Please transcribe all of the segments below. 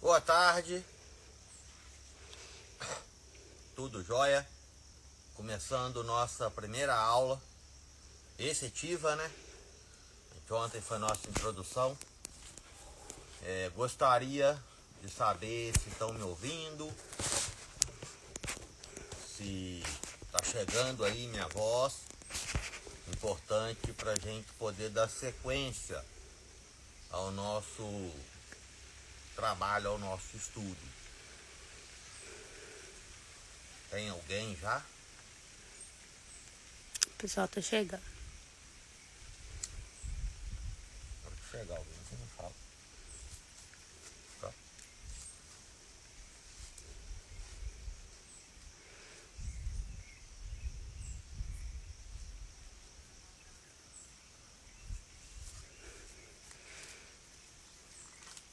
Boa tarde, tudo jóia? Começando nossa primeira aula efetiva, né? Ontem foi nossa introdução. Gostaria de saber se estão me ouvindo, se está chegando aí minha voz. Importante para a gente poder dar sequência ao nosso trabalho, ao nosso estudo. Tem alguém já? O pessoal tá chegando. Na hora que chegar alguém, você não fala. Tá?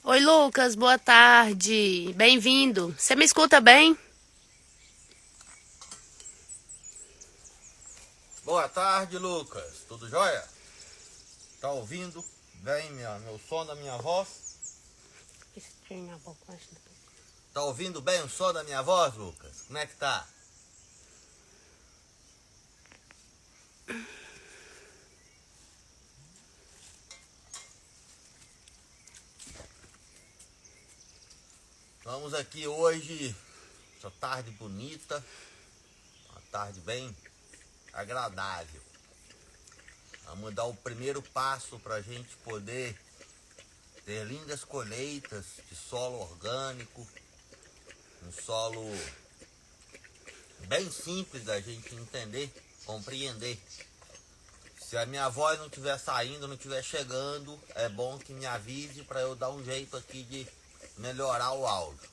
Oi, Lucas, boa tarde. Bem-vindo. Você me escuta bem? Boa tarde, Lucas. Tudo jóia? Tá ouvindo bem meu som da minha voz? Tá ouvindo bem o som da minha voz, Lucas? Como é que tá? Vamos aqui hoje, essa tarde bonita, uma tarde bem agradável. Vamos dar o primeiro passo para a gente poder ter lindas colheitas de solo orgânico, um solo bem simples da gente entender, compreender. Se a minha voz não estiver saindo, não estiver chegando, é bom que me avise para eu dar um jeito aqui de melhorar o áudio.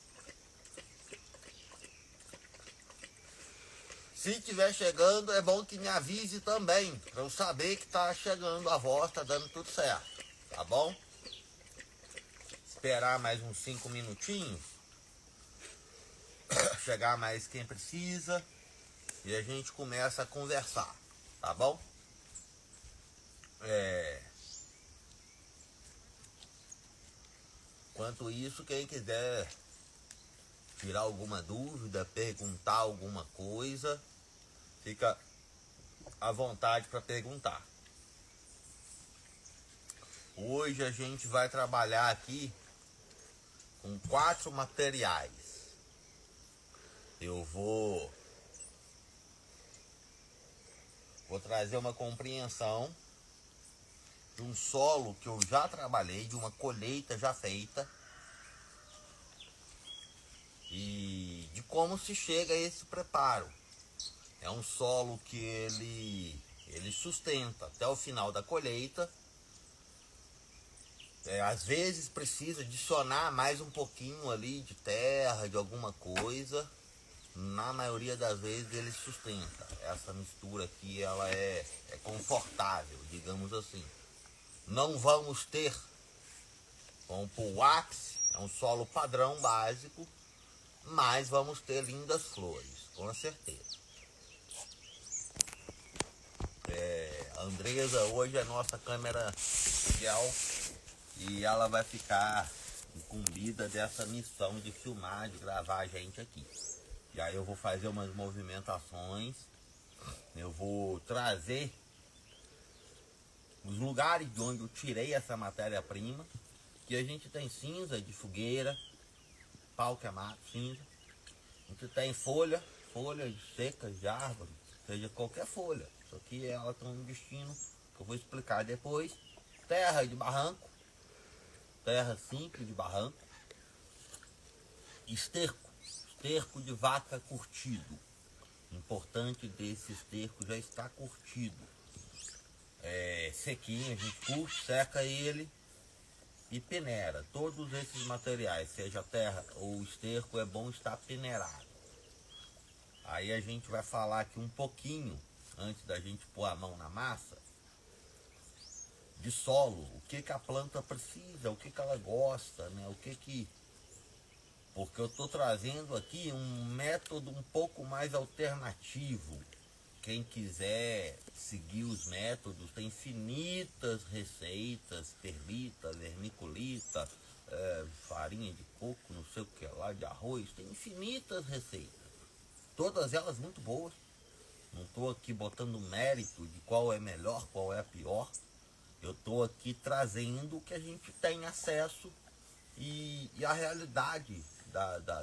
Se estiver chegando, é bom que me avise também, para eu saber que está chegando a voz, está dando tudo certo, tá bom? Esperar mais uns 5 minutinhos, chegar mais quem precisa e a gente começa a conversar, tá bom? Enquanto isso, quem quiser tirar alguma dúvida, perguntar alguma coisa, fica à vontade para perguntar. Hoje a gente vai trabalhar aqui com 4 materiais. Eu vou trazer uma compreensão de um solo que eu já trabalhei, de uma colheita já feita e de como se chega a esse preparo. É um solo que ele sustenta até o final da colheita. Às vezes precisa adicionar mais um pouquinho ali de terra, de alguma coisa. Na maioria das vezes ele sustenta. Essa mistura aqui ela é confortável, digamos assim. Não vamos ter, vamos pôr o Axe, é um solo padrão básico, mas vamos ter lindas flores, com certeza. A Andresa hoje é nossa câmera fiel e ela vai ficar incumbida dessa missão de filmar, de gravar a gente aqui. E aí eu vou fazer umas movimentações, eu vou trazer os lugares de onde eu tirei essa matéria-prima, que a gente tem cinza de fogueira, pau queimado, cinza. A gente tem folhas secas de árvore, seja qualquer folha. Isso aqui ela tem um destino que eu vou explicar depois. Terra de barranco, terra simples de barranco. Esterco de vaca curtido. Importante desse esterco já está curtido. Sequinho, a gente curte, seca ele e peneira. Todos esses materiais, seja terra ou esterco, é bom estar peneirado. Aí a gente vai falar aqui um pouquinho, antes da gente pôr a mão na massa, de solo, o que a planta precisa, o que ela gosta, né? Porque eu estou trazendo aqui um método um pouco mais alternativo. Quem quiser seguir os métodos, tem infinitas receitas, perlita, vermiculita, farinha de coco, não sei o que lá, de arroz, tem infinitas receitas. Todas elas muito boas. Não estou aqui botando mérito de qual é melhor, qual é a pior. Eu estou aqui trazendo o que a gente tem acesso e a realidade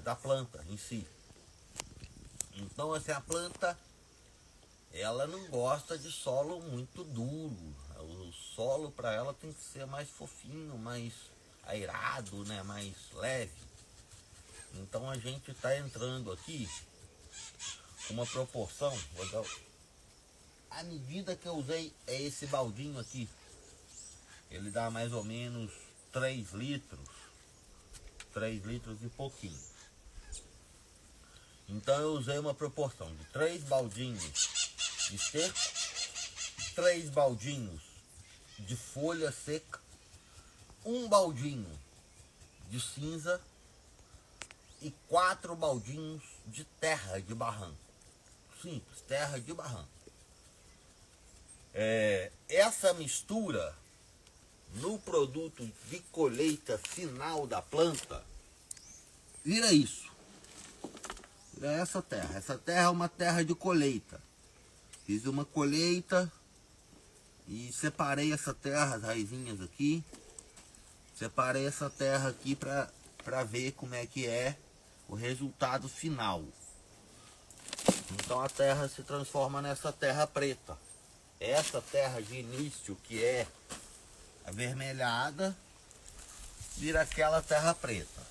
da planta em si. Então, assim, a planta, ela não gosta de solo muito duro. O solo para ela tem que ser mais fofinho, mais airado, né? Mais leve. Então a gente está entrando aqui com uma proporção. A medida que eu usei é esse baldinho aqui. Ele dá mais ou menos 3 litros. 3 litros e pouquinho. Então eu usei uma proporção de 3 baldinhos de esterco, 3 baldinhos de folha seca, 1 baldinho de cinza e 4 baldinhos de terra de barranco. Simples, terra de barranco. Essa mistura no produto de colheita final da planta vira isso. Vira essa terra. Essa terra é uma terra de colheita. Fiz uma colheita e separei essa terra, as raizinhas aqui. Separei essa terra aqui para ver como é que é o resultado final. Então a terra se transforma nessa terra preta. Essa terra de início, que é avermelhada, vira aquela terra preta.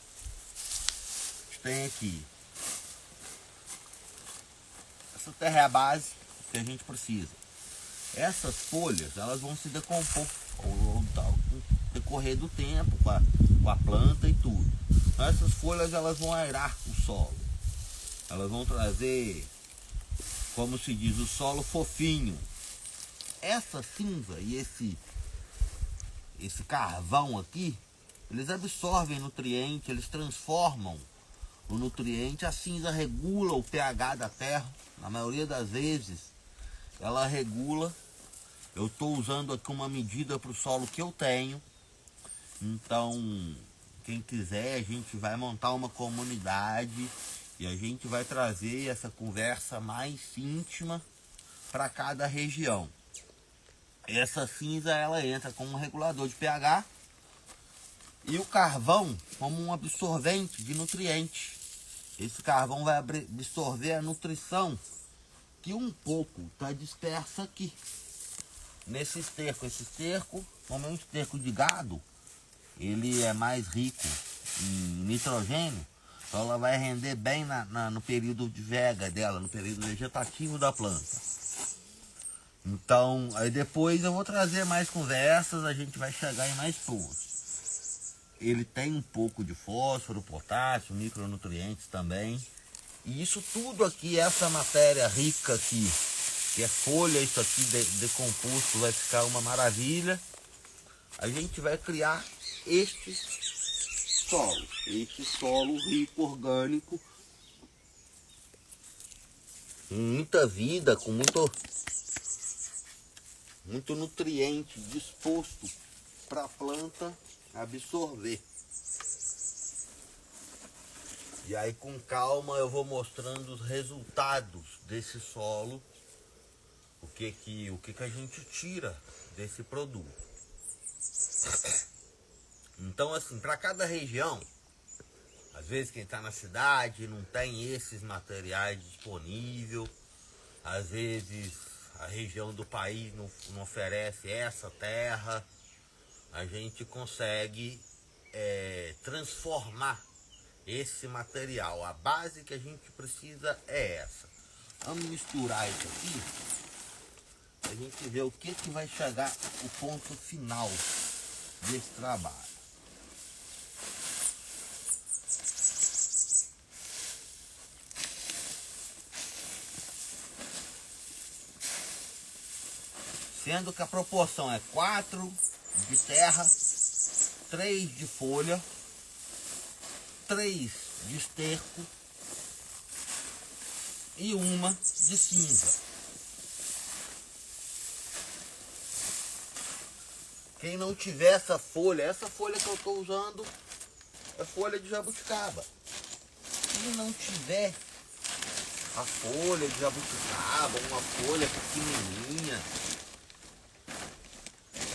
Tem aqui. Essa terra é a base que a gente precisa. Essas folhas, elas vão se decompor ao decorrer do tempo com a planta e tudo. Então, essas folhas, elas vão aerar o solo. Elas vão trazer, como se diz, o solo fofinho. Essa cinza e esse carvão aqui, eles absorvem nutriente, eles transformam o nutriente. A cinza regula o pH da terra. Na maioria das vezes, ela regula. Eu estou usando aqui uma medida para o solo que eu tenho. Então, quem quiser, a gente vai montar uma comunidade e a gente vai trazer essa conversa mais íntima para cada região. Essa cinza, ela entra como um regulador de pH e o carvão como um absorvente de nutrientes. Esse carvão vai absorver a nutrição que um pouco está dispersa aqui nesse esterco. Esse esterco, como é um esterco de gado, ele é mais rico em nitrogênio, então ela vai render bem no período de vega dela, no período vegetativo da planta. Então, aí depois eu vou trazer mais conversas, a gente vai chegar em mais pontos. Ele tem um pouco de fósforo, potássio, micronutrientes também. E isso tudo aqui, essa matéria rica aqui, que é folha, isso aqui decomposto, vai ficar uma maravilha. A gente vai criar este solo rico, orgânico, com muita vida, com muito nutriente disposto para a planta absorver. E aí com calma eu vou mostrando os resultados desse solo, o que a gente tira desse produto. Então, assim, para cada região, às vezes quem está na cidade não tem esses materiais disponíveis, às vezes a região do país não oferece essa terra, a gente consegue transformar esse material. A base que a gente precisa é essa. Vamos misturar isso aqui, a gente ver o que vai chegar o ponto final desse trabalho. Sendo que a proporção é 4 de terra, 3 de folha, 3 de esterco e 1 de cinza. Quem não tiver essa folha que eu estou usando é folha de jabuticaba. Se não tiver a folha de jabuticaba, uma folha pequenininha,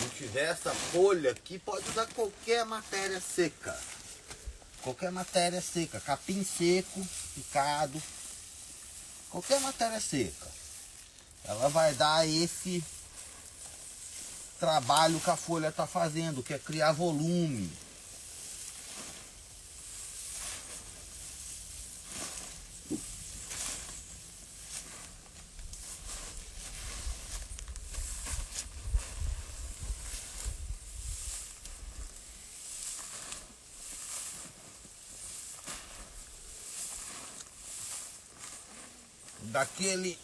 não tiver essa folha aqui, pode usar qualquer matéria seca. Qualquer matéria seca, capim seco, picado, qualquer matéria seca. Ela vai dar esse trabalho que a folha está fazendo, que é criar volume. Daquele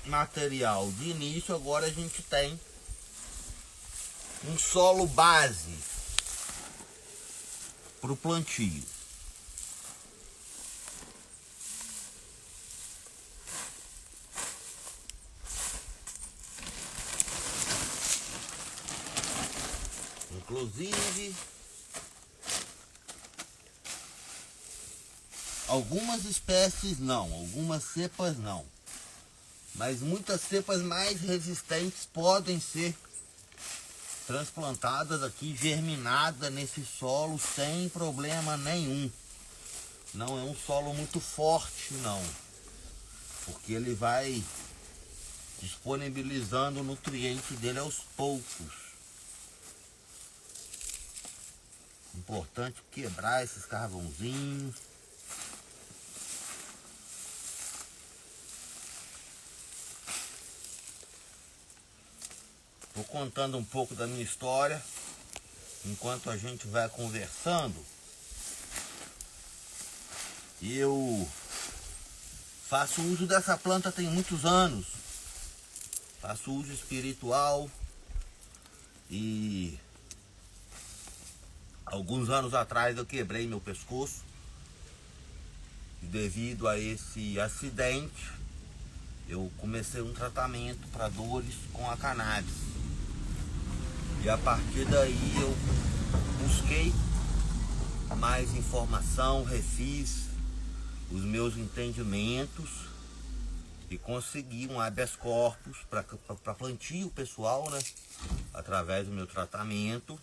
material de início, agora a gente tem um solo base para o plantio. Inclusive, algumas espécies não, algumas cepas não, mas muitas cepas mais resistentes podem ser transplantadas aqui, germinadas nesse solo sem problema nenhum. Não é um solo muito forte não, porque ele vai disponibilizando o nutriente dele aos poucos. Importante quebrar esses carvãozinhos. Vou contando um pouco da minha história enquanto a gente vai conversando. Eu faço uso dessa planta tem muitos anos. Faço uso espiritual e alguns anos atrás eu quebrei meu pescoço e devido a esse acidente eu comecei um tratamento para dores com a cannabis. E a partir daí eu busquei mais informação, refiz os meus entendimentos e consegui um habeas corpus para plantio pessoal, né? Através do meu tratamento,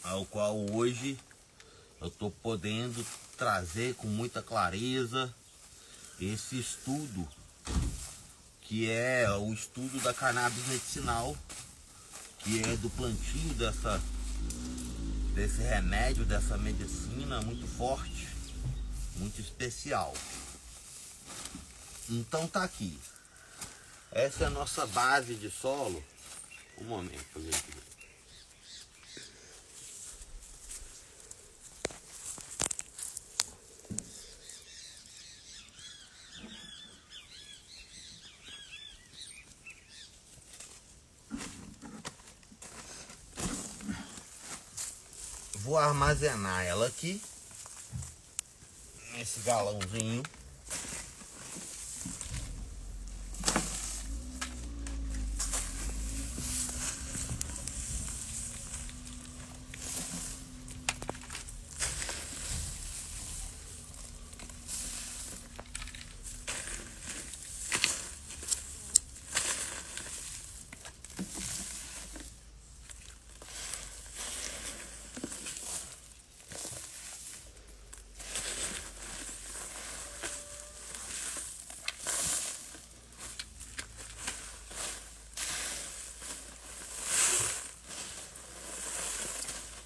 ao qual hoje eu estou podendo trazer com muita clareza esse estudo, que é o estudo da cannabis medicinal, que é do plantio desse remédio, dessa medicina muito forte, muito especial. Então tá aqui. Essa é a nossa base de solo. Um momento, fazer aqui. Vou armazenar ela aqui nesse galãozinho.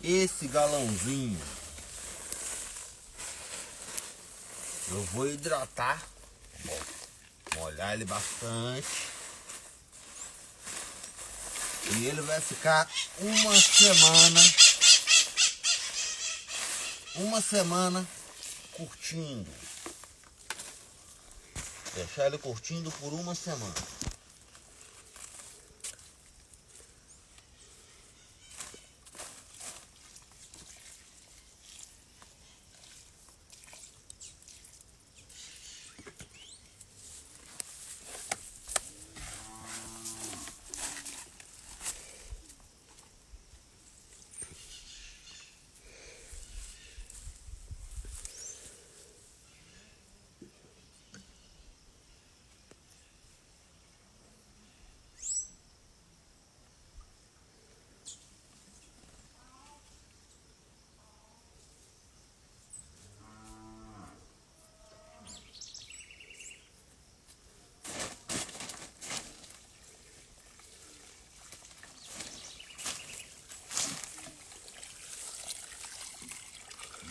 Esse galãozinho eu vou hidratar, molhar ele bastante, e ele vai ficar uma semana curtindo. Deixar ele curtindo por uma semana.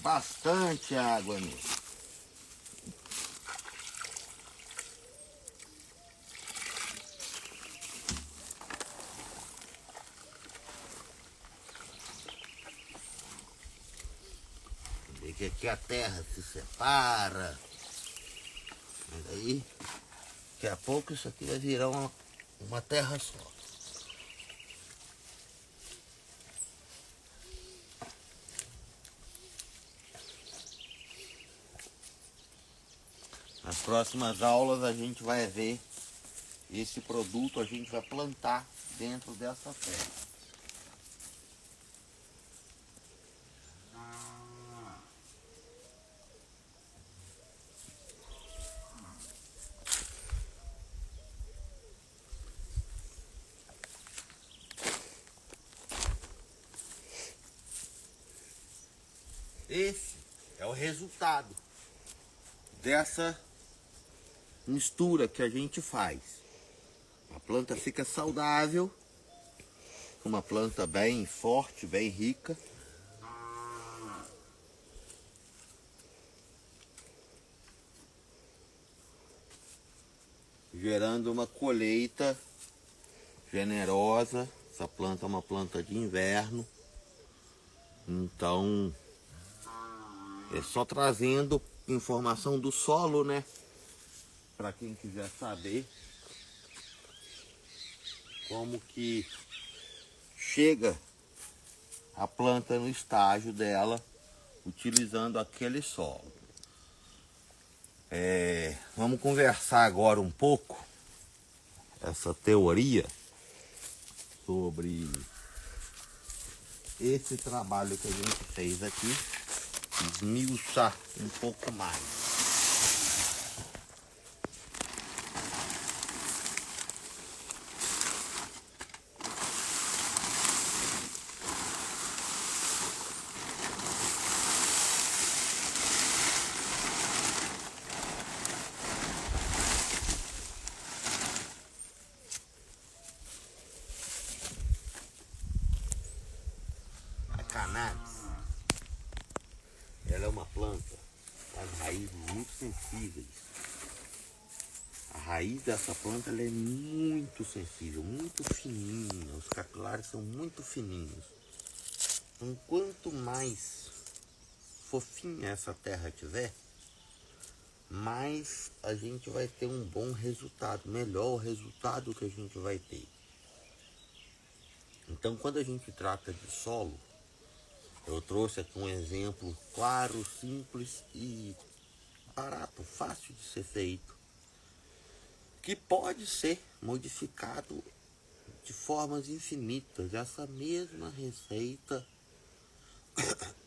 bastante água nele. Vê que aqui a terra se separa. Mas aí, daqui a pouco isso aqui vai virar uma terra só. Nas próximas aulas a gente vai ver esse produto, a gente vai plantar dentro dessa terra. Esse é o resultado dessa mistura que a gente faz. A planta fica saudável, uma planta bem forte, bem rica. Gerando uma colheita generosa. Essa planta é uma planta de inverno. Então, é só trazendo informação do solo, né? Para quem quiser saber como que chega a planta no estágio dela, utilizando aquele solo. Vamos conversar agora um pouco essa teoria sobre esse trabalho que a gente fez aqui, esmiuçar um pouco mais. A cannabis, ela é uma planta com as raízes muito sensíveis. A raiz dessa planta ela é muito sensível, muito fininha, os capilares são muito fininhos. Então, quanto mais fofinha essa terra tiver, mais a gente vai ter um bom resultado, melhor o resultado que a gente vai ter. Então, quando a gente trata de solo, eu trouxe aqui um exemplo claro, simples e barato, fácil de ser feito, que pode ser modificado de formas infinitas. Essa mesma receita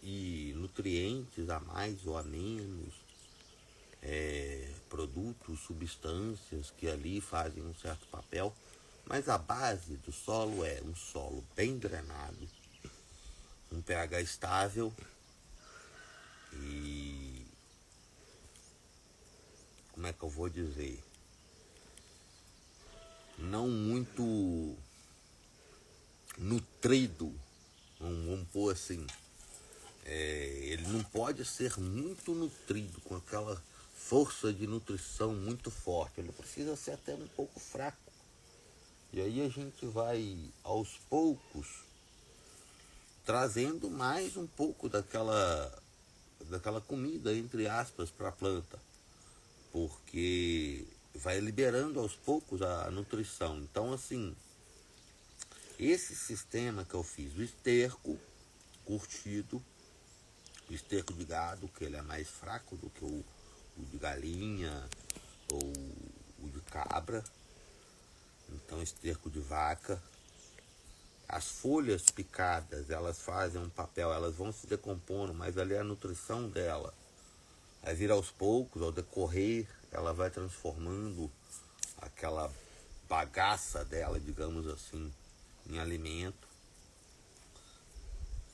e nutrientes a mais ou a menos, produtos, substâncias que ali fazem um certo papel, mas a base do solo é um solo bem drenado, um pH estável e, como é que eu vou dizer, não muito nutrido, vamos pôr assim. Ele não pode ser muito nutrido, com aquela força de nutrição muito forte, ele precisa ser até um pouco fraco. E aí a gente vai aos poucos trazendo mais um pouco daquela comida, entre aspas, para a planta, porque vai liberando aos poucos a nutrição. Então, assim, esse sistema que eu fiz, o esterco curtido, o esterco de gado, que ele é mais fraco do que o de galinha ou o de cabra, então esterco de vaca. As folhas picadas, elas fazem um papel, elas vão se decompondo, mas ali a nutrição dela vai vir aos poucos, ao decorrer, ela vai transformando aquela bagaça dela, digamos assim, em alimento.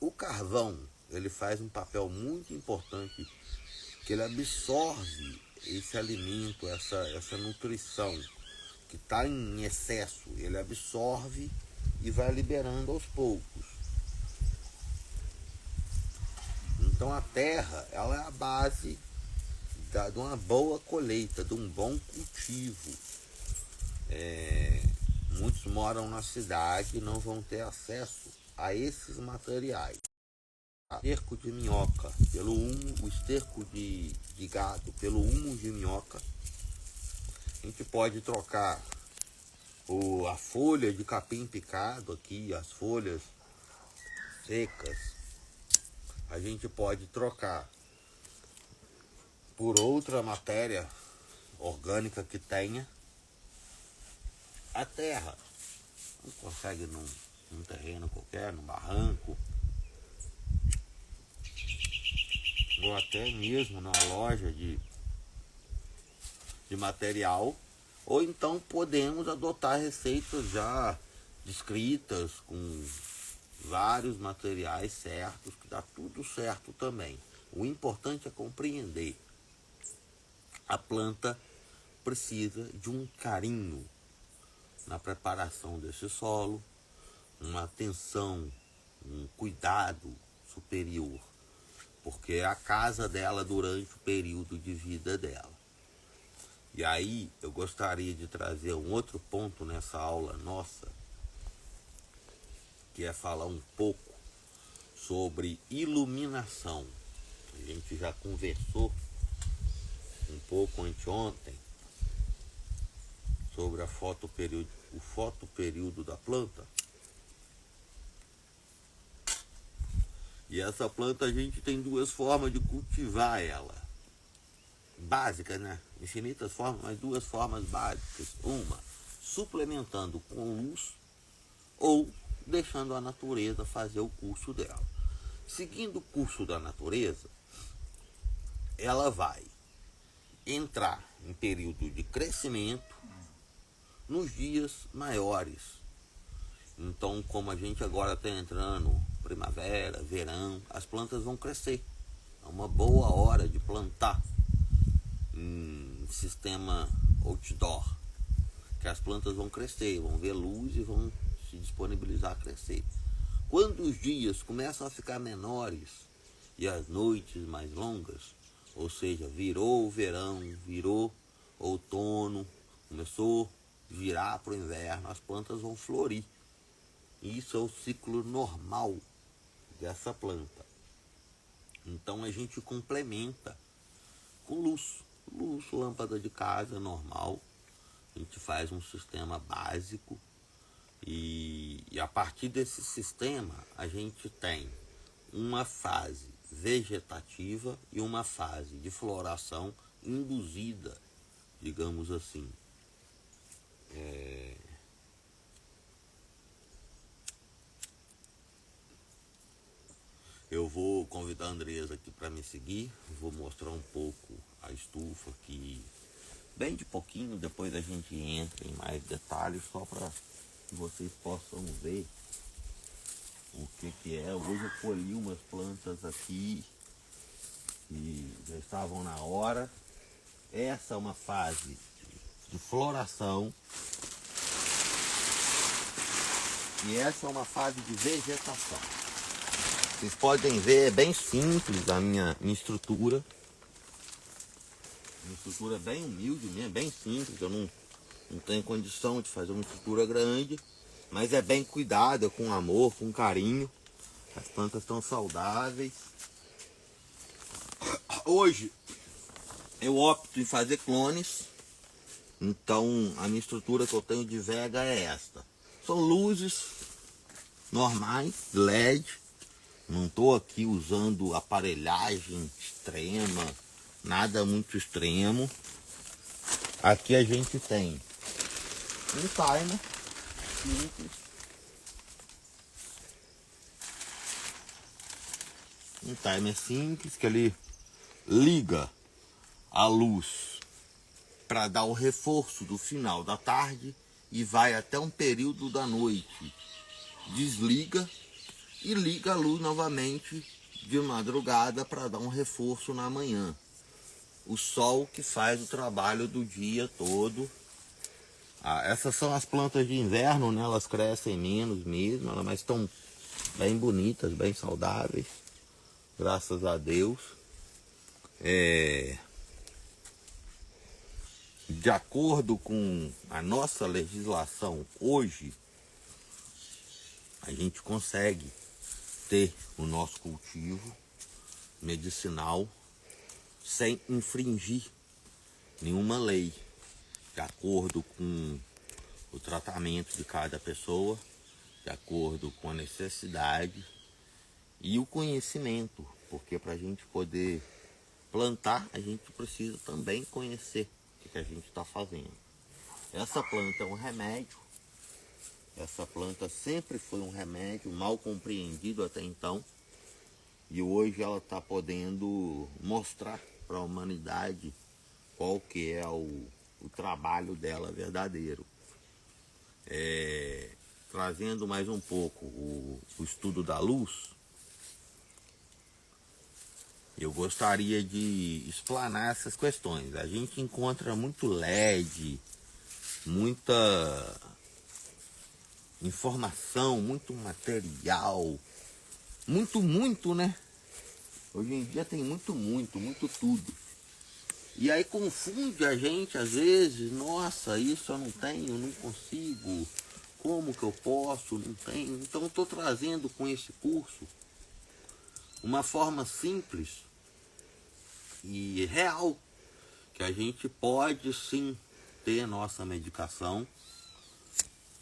O carvão, ele faz um papel muito importante, que ele absorve esse alimento, essa nutrição que está em excesso, ele absorve e vai liberando aos poucos. Então a terra, ela é a base de uma boa colheita, de um bom cultivo. Muitos moram na cidade e não vão ter acesso a esses materiais. O esterco de minhoca pelo humo, o esterco de gado pelo humo de minhoca. A gente pode trocar a folha de capim picado aqui, as folhas secas, a gente pode trocar por outra matéria orgânica que tenha. A terra, não consegue num terreno qualquer, num barranco, ou até mesmo na loja de material, ou então podemos adotar receitas já descritas com vários materiais certos, que dá tudo certo também. O importante é compreender. A planta precisa de um carinho na preparação desse solo, uma atenção, um cuidado superior, porque é a casa dela durante o período de vida dela. E aí eu gostaria de trazer um outro ponto nessa aula nossa, que é falar um pouco sobre iluminação. A gente já conversou um pouco anteontem sobre o fotoperíodo da planta. E essa planta a gente tem duas formas de cultivar ela. Básicas, né? Infinitas formas, mas duas formas básicas. Uma, suplementando com luz, ou deixando a natureza fazer o curso dela. Seguindo o curso da natureza, ela vai entrar em período de crescimento nos dias maiores. Então, como a gente agora está entrando primavera, verão, as plantas vão crescer. É uma boa hora de plantar em sistema outdoor, que as plantas vão crescer, vão ver luz e vão se disponibilizar a crescer. Quando os dias começam a ficar menores e as noites mais longas, ou seja, virou o verão, virou outono, começou a virar para o inverno, as plantas vão florir. E isso é o ciclo normal dessa planta. Então a gente complementa com luz, lâmpada de casa normal. A gente faz um sistema básico e a partir desse sistema a gente tem uma fase vegetativa e uma fase de floração induzida, digamos assim. Eu vou convidar a Andresa aqui para me seguir, vou mostrar um pouco a estufa aqui, bem de pouquinho, depois a gente entra em mais detalhes, só para que vocês possam ver o que é. Hoje eu colhi umas plantas aqui que já estavam na hora. Essa é uma fase de floração e essa é uma fase de vegetação. Vocês podem ver, é bem simples a minha estrutura. Uma estrutura bem humilde mesmo, bem simples. Eu não tenho condição de fazer uma estrutura grande, mas é bem cuidada, com amor, com carinho. As plantas estão saudáveis. Hoje eu opto em fazer clones. Então a minha estrutura que eu tenho de vega é esta. São luzes normais, LED. Não estou aqui usando aparelhagem extrema, nada muito extremo. Aqui a gente tem um timer simples. Um timer simples que ele liga a luz para dar o reforço do final da tarde e vai até um período da noite. Desliga e liga a luz novamente de madrugada para dar um reforço na manhã. O sol que faz o trabalho do dia todo. Essas são as plantas de inverno, né? Elas crescem menos mesmo, mas estão bem bonitas, bem saudáveis. graças a Deus. De acordo com a nossa legislação hoje, a gente consegue ter o nosso cultivo medicinal sem infringir nenhuma lei, de acordo com o tratamento de cada pessoa, de acordo com a necessidade e o conhecimento, porque para a gente poder plantar, a gente precisa também conhecer o que a gente está fazendo. Essa planta é um remédio, essa planta sempre foi um remédio mal compreendido até então, e hoje ela está podendo mostrar para a humanidade qual que é o trabalho dela verdadeiro. Trazendo mais um pouco o estudo da luz, eu gostaria de explanar essas questões. A gente encontra muito LED, muita informação, muito material, muito, né? Hoje em dia tem muito tudo. E aí confunde a gente às vezes, nossa, isso eu não tenho, não consigo, como que eu posso, não tenho. Então eu estou trazendo com esse curso uma forma simples e real, que a gente pode sim ter a nossa medicação,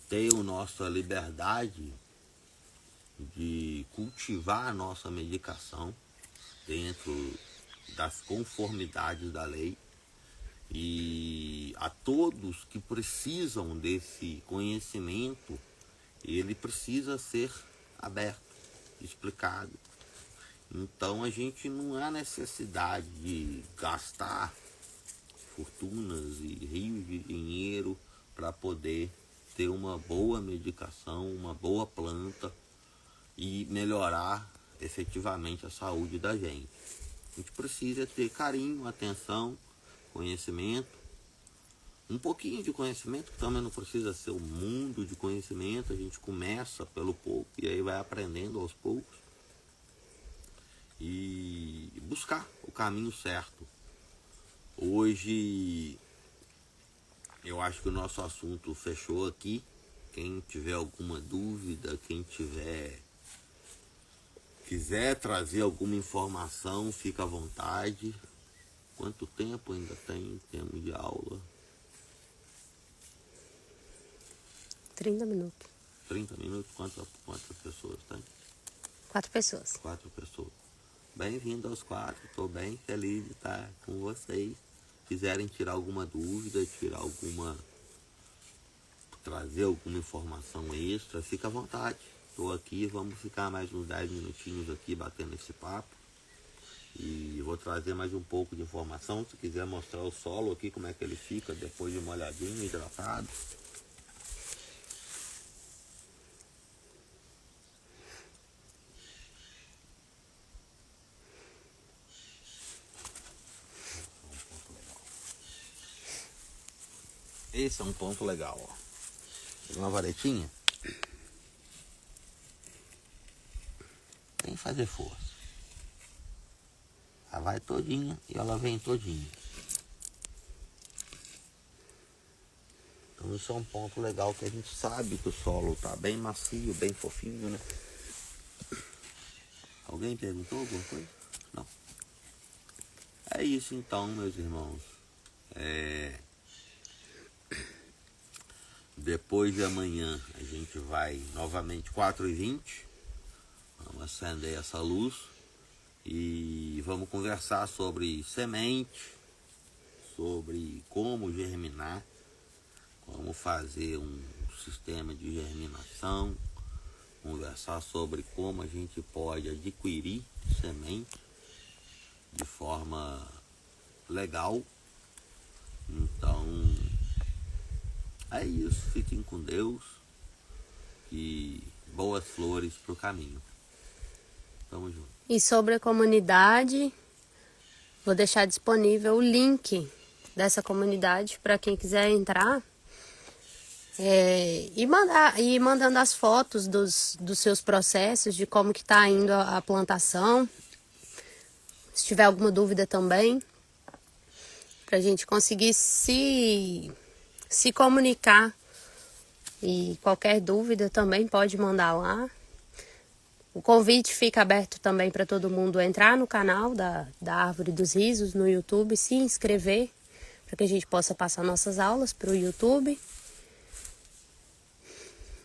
ter a nossa liberdade de cultivar a nossa medicação dentro das conformidades da lei, e a todos que precisam desse conhecimento, ele precisa ser aberto, explicado. Então a gente não há necessidade de gastar fortunas e rios de dinheiro para poder ter uma boa medicação, uma boa planta e melhorar efetivamente a saúde da gente. A gente precisa ter carinho, atenção, conhecimento, um pouquinho de conhecimento, que também não precisa ser um mundo de conhecimento. A gente começa pelo pouco e aí vai aprendendo aos poucos e buscar o caminho certo. Hoje eu acho que o nosso assunto fechou aqui. Quem tiver alguma dúvida, quem quiser trazer alguma informação, fica à vontade. Quanto tempo ainda tem em termos de aula? 30 minutos. 30 minutos? Quantas pessoas tem? 4 pessoas. 4 pessoas. Bem-vindo aos 4, estou bem feliz de estar com vocês. Quiserem tirar alguma dúvida, trazer alguma informação extra, fica à vontade. Estou aqui, vamos ficar mais uns 10 minutinhos aqui batendo esse papo. E vou trazer mais um pouco de informação. Se quiser mostrar o solo aqui, como é que ele fica depois de molhadinho, hidratado. Esse é um ponto legal, ó. Uma varetinha. Sem fazer força. Ela vai todinha e ela vem todinha. Então isso é um ponto legal, que a gente sabe que o solo tá bem macio, bem fofinho, né? Alguém perguntou alguma coisa? Não. É isso então, meus irmãos. Depois de amanhã a gente vai novamente 4h20. Vamos acender essa luz e vamos conversar sobre semente, sobre como germinar, como fazer um sistema de germinação, conversar sobre como a gente pode adquirir semente de forma legal. Então é isso, fiquem com Deus e boas flores pro caminho. Tamo junto. E sobre a comunidade, vou deixar disponível o link dessa comunidade para quem quiser entrar e mandando as fotos dos seus processos, de como que está indo a plantação. Se tiver alguma dúvida também, pra gente conseguir se comunicar. E qualquer dúvida também pode mandar lá. O convite fica aberto também para todo mundo entrar no canal da Árvore dos Risos no YouTube, se inscrever, para que a gente possa passar nossas aulas para o YouTube.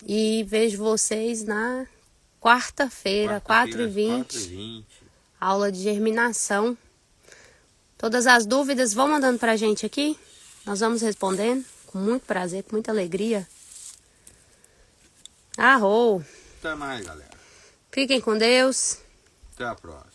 E vejo vocês na quarta-feira, 4h20, aula de germinação. Todas as dúvidas vão mandando para a gente aqui, nós vamos respondendo com muito prazer, com muita alegria. Arrou! Até mais, galera. Fiquem com Deus. Até a próxima.